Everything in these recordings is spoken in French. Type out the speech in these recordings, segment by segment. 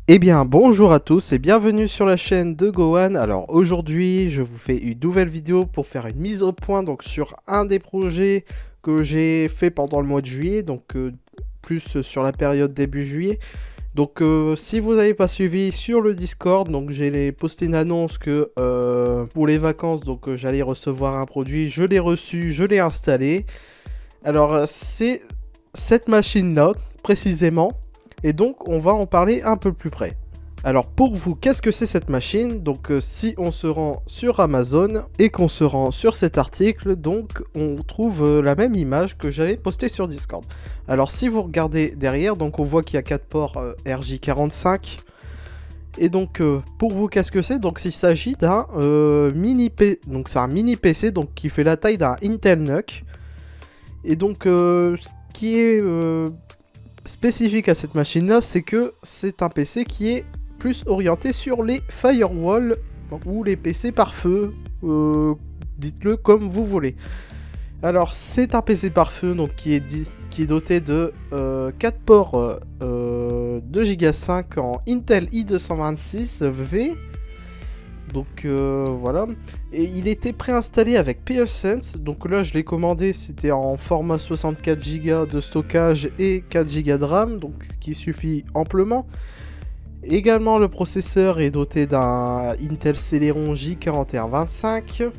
Eh bien, bonjour à tous et bienvenue sur la chaîne de Gohan. Alors aujourd'hui, je vous fais une nouvelle vidéo pour faire une mise au point donc sur un des projets que j'ai fait pendant le mois de juillet, donc plus sur la période début juillet. Donc si vous n'avez pas suivi sur le Discord, donc j'ai posté une annonce que pour les vacances, donc j'allais recevoir un produit, je l'ai reçu, je l'ai installé. Alors c'est cette machine-là précisément. Et donc, on va en parler un peu plus près. Alors, pour vous, qu'est-ce que c'est cette machine? Donc, si on se rend sur Amazon et qu'on se rend sur cet article, donc, on trouve la même image que j'avais postée sur Discord. Alors, si vous regardez derrière, donc, on voit qu'il y a 4 ports RJ45. Et donc, pour vous, qu'est-ce que c'est? Donc, il s'agit d'un mini PC. Donc, c'est un mini PC donc, qui fait la taille d'un Intel NUC. Et donc, ce qui est spécifique à cette machine là, c'est que c'est un PC qui est plus orienté sur les firewalls ou les PC par feu, dites-le comme vous voulez. Alors c'est un PC par feu donc qui est doté de 4 ports 2 Go 5 en Intel i226V. Donc voilà, et il était préinstallé avec pfSense, donc là je l'ai commandé, c'était en format 64 Go de stockage et 4 Go de RAM, donc ce qui suffit amplement. Également le processeur est doté d'un Intel Celeron J4125.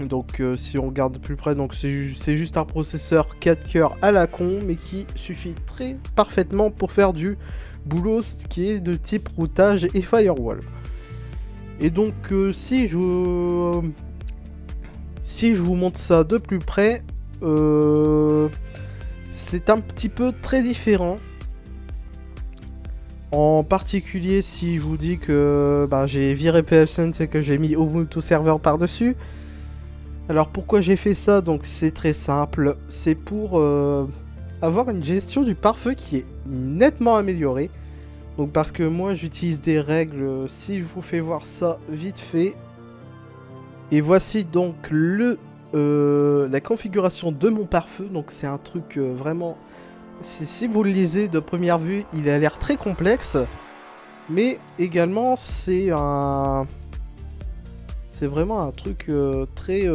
Donc si on regarde de plus près, donc c'est juste un processeur 4 cœurs à la con, mais qui suffit très parfaitement pour faire du boulot qui est de type routage et firewall. Et donc si je vous montre ça de plus près, c'est un petit peu très différent. En particulier si je vous dis que j'ai viré pfSense et que j'ai mis Ubuntu Server par-dessus. Alors pourquoi j'ai fait ça? Donc c'est très simple, c'est pour avoir une gestion du pare-feu qui est nettement améliorée. Donc parce que moi j'utilise des règles, si je vous fais voir ça vite fait. Et voici donc la configuration de mon pare-feu. Donc c'est un truc vraiment... Si vous le lisez de première vue, il a l'air très complexe. Mais également c'est vraiment un truc très...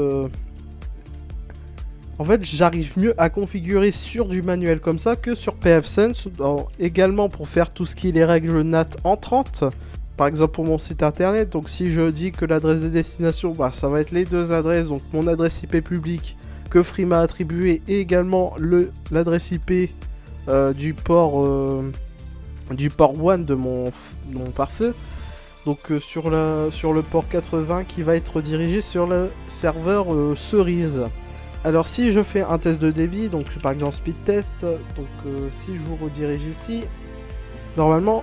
En fait, j'arrive mieux à configurer sur du manuel comme ça que sur pfSense. Également pour faire tout ce qui est les règles NAT entrantes. Par exemple pour mon site internet. Donc si je dis que l'adresse de destination, ça va être les deux adresses. Donc mon adresse IP publique que Free m'a attribuée. Et également l'adresse IP du port 1 de mon pare-feu. Donc sur le port 80 qui va être dirigé sur le serveur Cerise. Alors si je fais un test de débit, donc par exemple speed test, donc si je vous redirige ici, normalement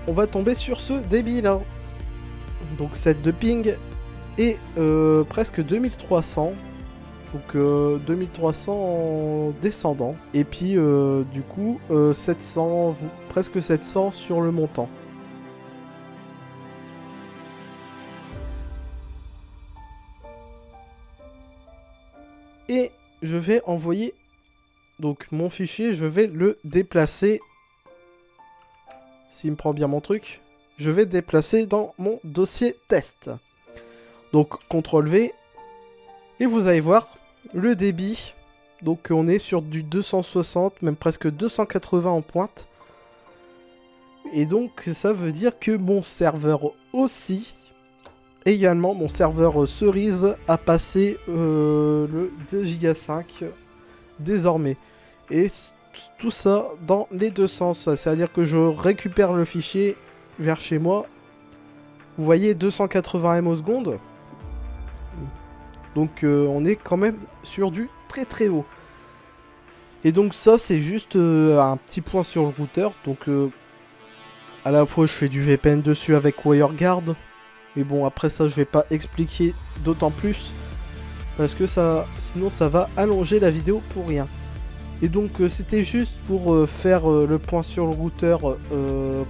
on va tomber sur ce débit là. Donc 7 de ping et presque 2300, donc 2300 en descendant, et puis du coup 700, presque 700 sur le montant. Et je vais envoyer donc mon fichier, je vais le déplacer. S'il me prend bien mon truc, je vais déplacer dans mon dossier test. Donc CTRL V. Et vous allez voir le débit. Donc on est sur du 260, même presque 280 en pointe. Et donc ça veut dire que mon serveur aussi... Également, mon serveur Cerise a passé le 2 Go 5 désormais. Et tout ça dans les deux sens. C'est-à-dire que je récupère le fichier vers chez moi. Vous voyez 280 M au seconde. Donc on est quand même sur du très très haut. Et donc ça c'est juste un petit point sur le routeur. Donc à la fois je fais du VPN dessus avec WireGuard. Mais bon, après ça, je vais pas expliquer d'autant plus. Parce que sinon, ça va allonger la vidéo pour rien. Et donc, c'était juste pour faire le point sur le routeur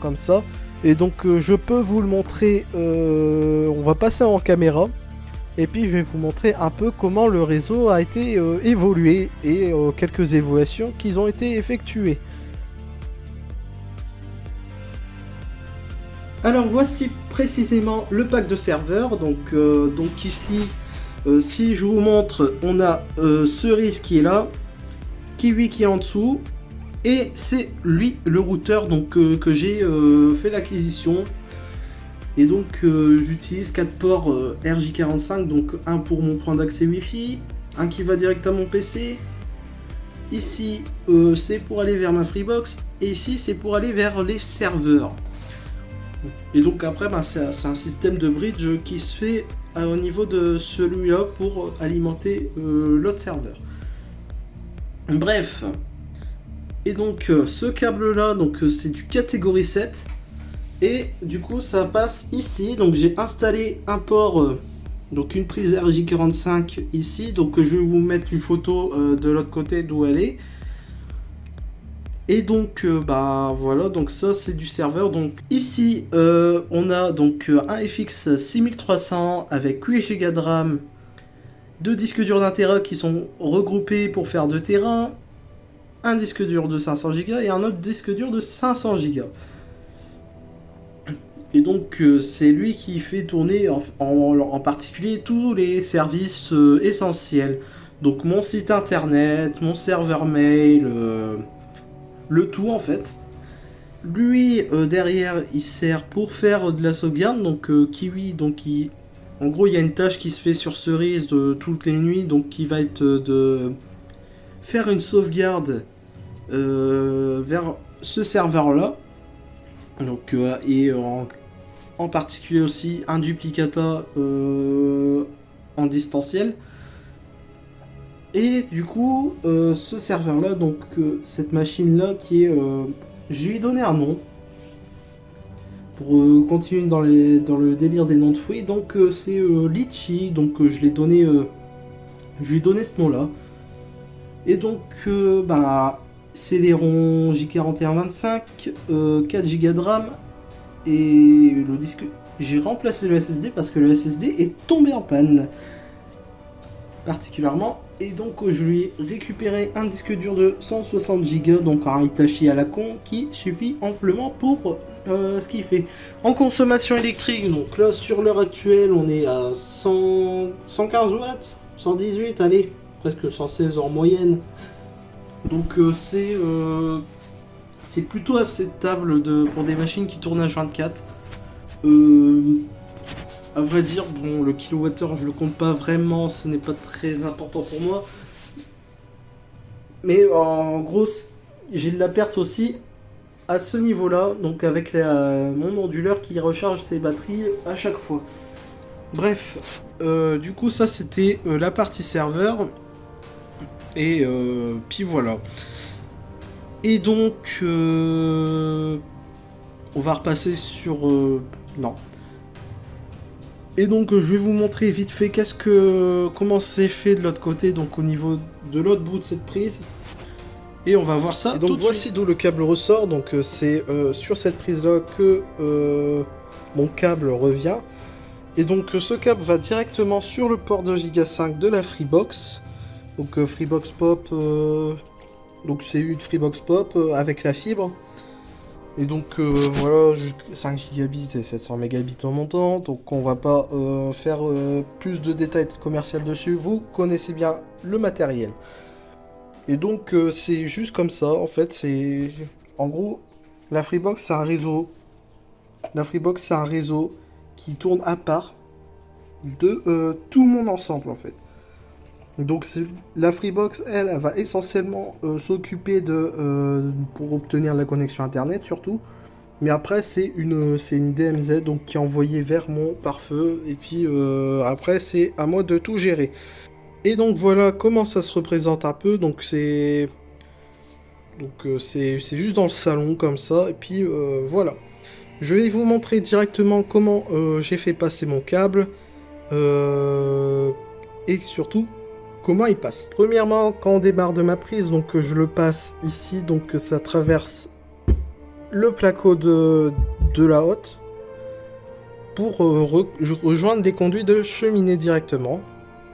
comme ça. Et donc, je peux vous le montrer. On va passer en caméra. Et puis, je vais vous montrer un peu comment le réseau a été évolué. Et quelques évolutions qui ont été effectuées. Alors voici précisément le pack de serveurs. Donc ici, si je vous montre, on a Cerise qui est là, Kiwi qui est en dessous, et c'est lui le routeur donc, que j'ai fait l'acquisition. Et donc j'utilise 4 ports RJ45, donc un pour mon point d'accès Wi-Fi, un qui va direct à mon PC. Ici c'est pour aller vers ma Freebox, et ici c'est pour aller vers les serveurs. Et donc après c'est un système de bridge qui se fait au niveau de celui-là pour alimenter l'autre serveur. Bref. Et donc ce câble là, donc c'est du catégorie 7. Et du coup ça passe ici. Donc j'ai installé un port, donc une prise RJ45 ici. Donc je vais vous mettre une photo de l'autre côté d'où elle est. Et donc bah voilà, donc ça c'est du serveur. Donc ici on a donc un FX 6300 avec 8 Go de RAM, 2 disques durs d'1 Tera qui sont regroupés pour faire 2 Tera, un disque dur de 500 Go et un autre disque dur de 500 Go. Et donc c'est lui qui fait tourner en particulier tous les services essentiels. Donc mon site internet, mon serveur mail, le tout en fait. Lui derrière il sert pour faire de la sauvegarde. Donc Kiwi, donc en gros il y a une tâche qui se fait sur Cerise toutes les nuits, donc qui va être de faire une sauvegarde vers ce serveur là. Donc et en particulier aussi un duplicata en distanciel. Et du coup ce serveur là, donc cette machine là qui est je lui ai donné un nom pour continuer dans le délire des noms de fruits. Donc c'est Litchi, donc je lui ai donné ce nom là. Et donc bah Celeron J4125, 4 Go de RAM, et le disque, j'ai remplacé le SSD parce que le SSD est tombé en panne particulièrement. Et donc je lui ai récupéré un disque dur de 160 Go, donc un Hitachi à la con, qui suffit amplement pour ce qu'il fait. En consommation électrique, donc là sur l'heure actuelle on est à 115 watts, 118, allez, presque 116 en moyenne. Donc c'est plutôt acceptable pour des machines qui tournent H24. À vrai dire, bon, le kilowattheure je le compte pas vraiment, ce n'est pas très important pour moi. Mais en gros, j'ai de la perte aussi à ce niveau-là, donc avec mon onduleur qui recharge ses batteries à chaque fois. Bref, du coup ça c'était la partie serveur. Et puis voilà. Et donc on va repasser sur non. Et donc je vais vous montrer vite fait comment c'est fait de l'autre côté, donc au niveau de l'autre bout de cette prise. Et on va voir ça. Et donc voici d'où le câble ressort. Donc c'est sur cette prise là que mon câble revient. Et donc ce câble va directement sur le port 2 Go 5 de la Freebox. Donc Freebox Pop, donc c'est une Freebox Pop avec la fibre. Et donc voilà, 5 gigabits et 700 mégabits en montant. Donc on va pas faire plus de détails commerciaux dessus. Vous connaissez bien le matériel. Et donc c'est juste comme ça en fait. C'est en gros la Freebox c'est un réseau. La Freebox c'est un réseau qui tourne à part de tout mon ensemble en fait. Donc la Freebox, elle va essentiellement s'occuper pour obtenir la connexion internet surtout. Mais après c'est une DMZ donc qui est envoyée vers mon pare-feu. Et puis après c'est à moi de tout gérer. Et donc voilà comment ça se représente un peu. Donc c'est juste dans le salon comme ça. Et puis voilà. Je vais vous montrer directement comment j'ai fait passer mon câble. Et surtout comment il passe. Premièrement, quand on démarre de ma prise, donc je le passe ici, donc ça traverse le placo de la hotte pour rejoindre des conduits de cheminée directement.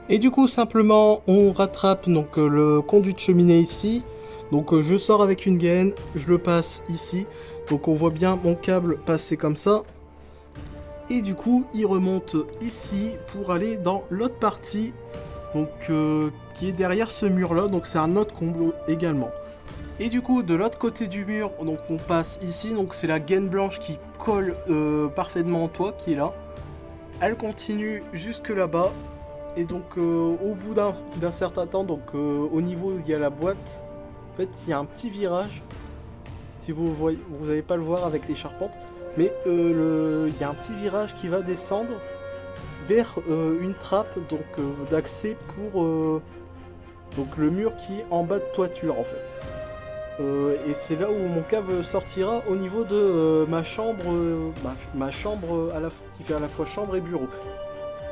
Et du coup, simplement, on rattrape donc le conduit de cheminée ici. Donc je sors avec une gaine, je le passe ici. Donc on voit bien mon câble passer comme ça. Et du coup, il remonte ici pour aller dans l'autre partie, donc qui est derrière ce mur-là. Donc c'est un autre comble également. Et du coup, de l'autre côté du mur, donc on passe ici. Donc c'est la gaine blanche qui colle parfaitement au toit, qui est là. Elle continue jusque là-bas. Et donc au bout d'un certain temps, donc au niveau où il y a la boîte, en fait il y a un petit virage. Si vous voyez, vous n'allez pas le voir avec les charpentes, mais il y a un petit virage qui va descendre vers une trappe donc d'accès pour donc le mur qui est en bas de toiture en fait. Et c'est là où mon cave sortira au niveau de ma chambre, ma chambre qui fait à la fois chambre et bureau.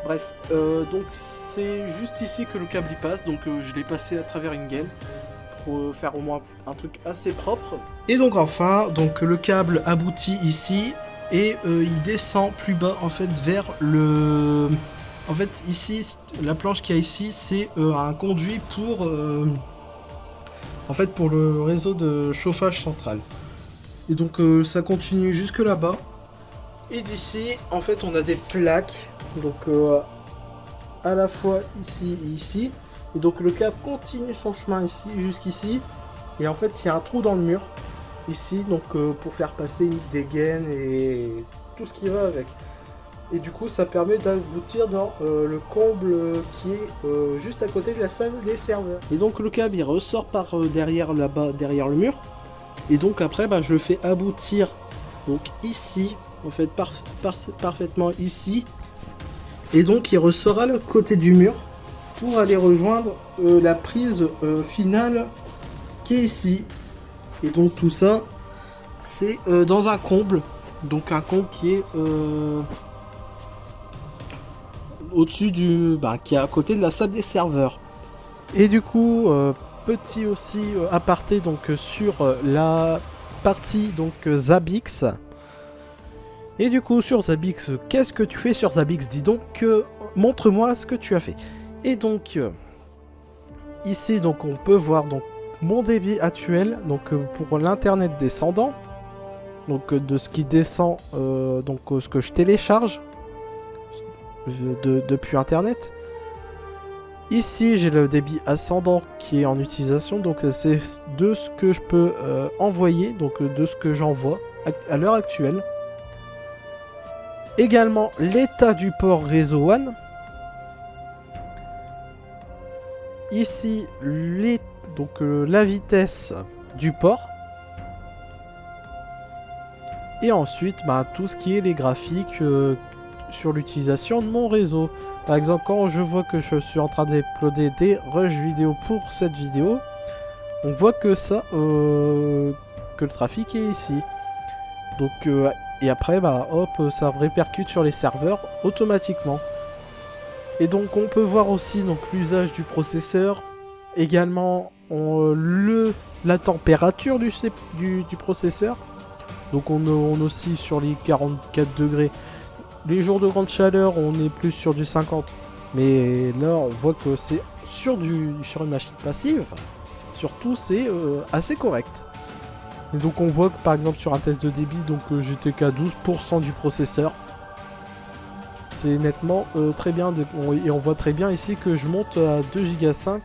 Bref, donc c'est juste ici que le câble y passe, donc je l'ai passé à travers une gaine pour faire au moins un truc assez propre. Et donc enfin, donc le câble aboutit ici et il descend plus bas en fait vers le... En fait ici, la planche qu'il y a ici, c'est un conduit pour... en fait pour le réseau de chauffage central. Et donc ça continue jusque là-bas. Et d'ici, en fait, on a des plaques, donc à la fois ici et ici. Et donc le câble continue son chemin ici, jusqu'ici. Et en fait, il y a un trou dans le mur, ici, donc pour faire passer des gaines et tout ce qui va avec. Et du coup, ça permet d'aboutir dans le comble qui est juste à côté de la salle des serveurs. Et donc le câble, il ressort par derrière, là-bas, derrière le mur. Et donc après, je le fais aboutir donc ici. En fait parfaitement ici, et donc il ressort à le côté du mur pour aller rejoindre la prise finale qui est ici. Et donc tout ça c'est dans un comble, donc un comble qui est au-dessus du qui est à côté de la salle des serveurs. Et du coup petit aussi aparté donc sur la partie donc Zabbix. Et du coup, sur Zabbix, qu'est-ce que tu fais sur Zabbix? Dis donc, montre-moi ce que tu as fait. Et donc, ici, donc, on peut voir donc, mon débit actuel donc, pour l'internet descendant. Donc, de ce qui descend, donc, ce que je télécharge depuis internet. Ici, j'ai le débit ascendant qui est en utilisation. Donc, c'est de ce que je peux envoyer, donc de ce que j'envoie à l'heure actuelle. Également l'état du port réseau WAN. Ici donc la vitesse du port. Et ensuite tout ce qui est les graphiques sur l'utilisation de mon réseau. Par exemple, quand je vois que je suis en train d'uploader des rushs vidéo pour cette vidéo, on voit que ça que le trafic est ici. Donc et après, hop, ça répercute sur les serveurs automatiquement. Et donc, on peut voir aussi l'usage du processeur. Également, la température du processeur. Donc, on oscille sur les 44 degrés. Les jours de grande chaleur, on est plus sur du 50. Mais là, on voit que c'est sur une machine passive. Surtout, c'est assez correct. Et donc on voit que par exemple sur un test de débit, donc j'étais qu'à 12% du processeur. C'est nettement très bien, et on voit très bien ici que je monte à 2,5 Go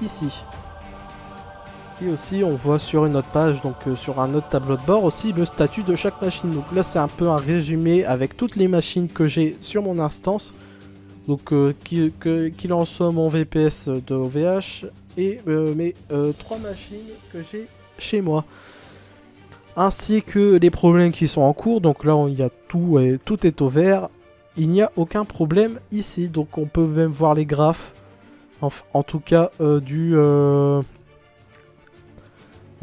ici. Et aussi on voit sur une autre page, donc sur un autre tableau de bord aussi le statut de chaque machine. Donc là c'est un peu un résumé avec toutes les machines que j'ai sur mon instance. Donc qu'il en soit mon VPS de OVH et mes 3 machines que j'ai chez moi. Ainsi que les problèmes qui sont en cours. Donc là il y a tout est au vert. Il n'y a aucun problème ici. Donc on peut même voir les graphes. En tout cas on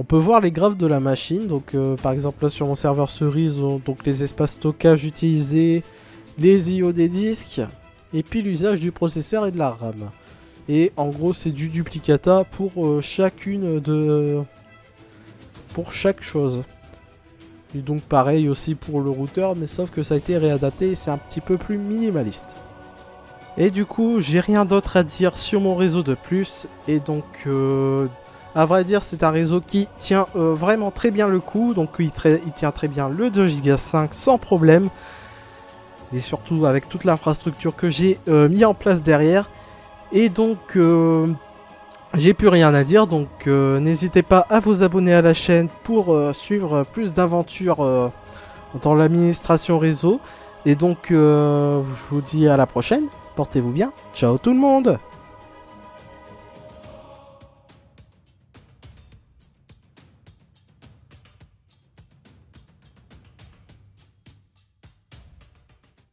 peut voir les graphes de la machine. Donc par exemple là sur mon serveur cerise, donc les espaces stockage utilisés, les IO des disques. Et puis l'usage du processeur et de la RAM. Et en gros c'est du duplicata pour pour chaque chose. Et donc pareil aussi pour le routeur, mais sauf que ça a été réadapté et c'est un petit peu plus minimaliste. Et du coup j'ai rien d'autre à dire sur mon réseau de plus. Et donc À vrai dire, c'est un réseau qui tient vraiment très bien le coup. Donc il tient très bien le 2 Go 5 sans problème. Et surtout avec toute l'infrastructure que j'ai mis en place derrière. Et donc j'ai plus rien à dire. Donc n'hésitez pas à vous abonner à la chaîne pour suivre plus d'aventures dans l'administration réseau. Et donc je vous dis à la prochaine. Portez-vous bien. Ciao tout le monde.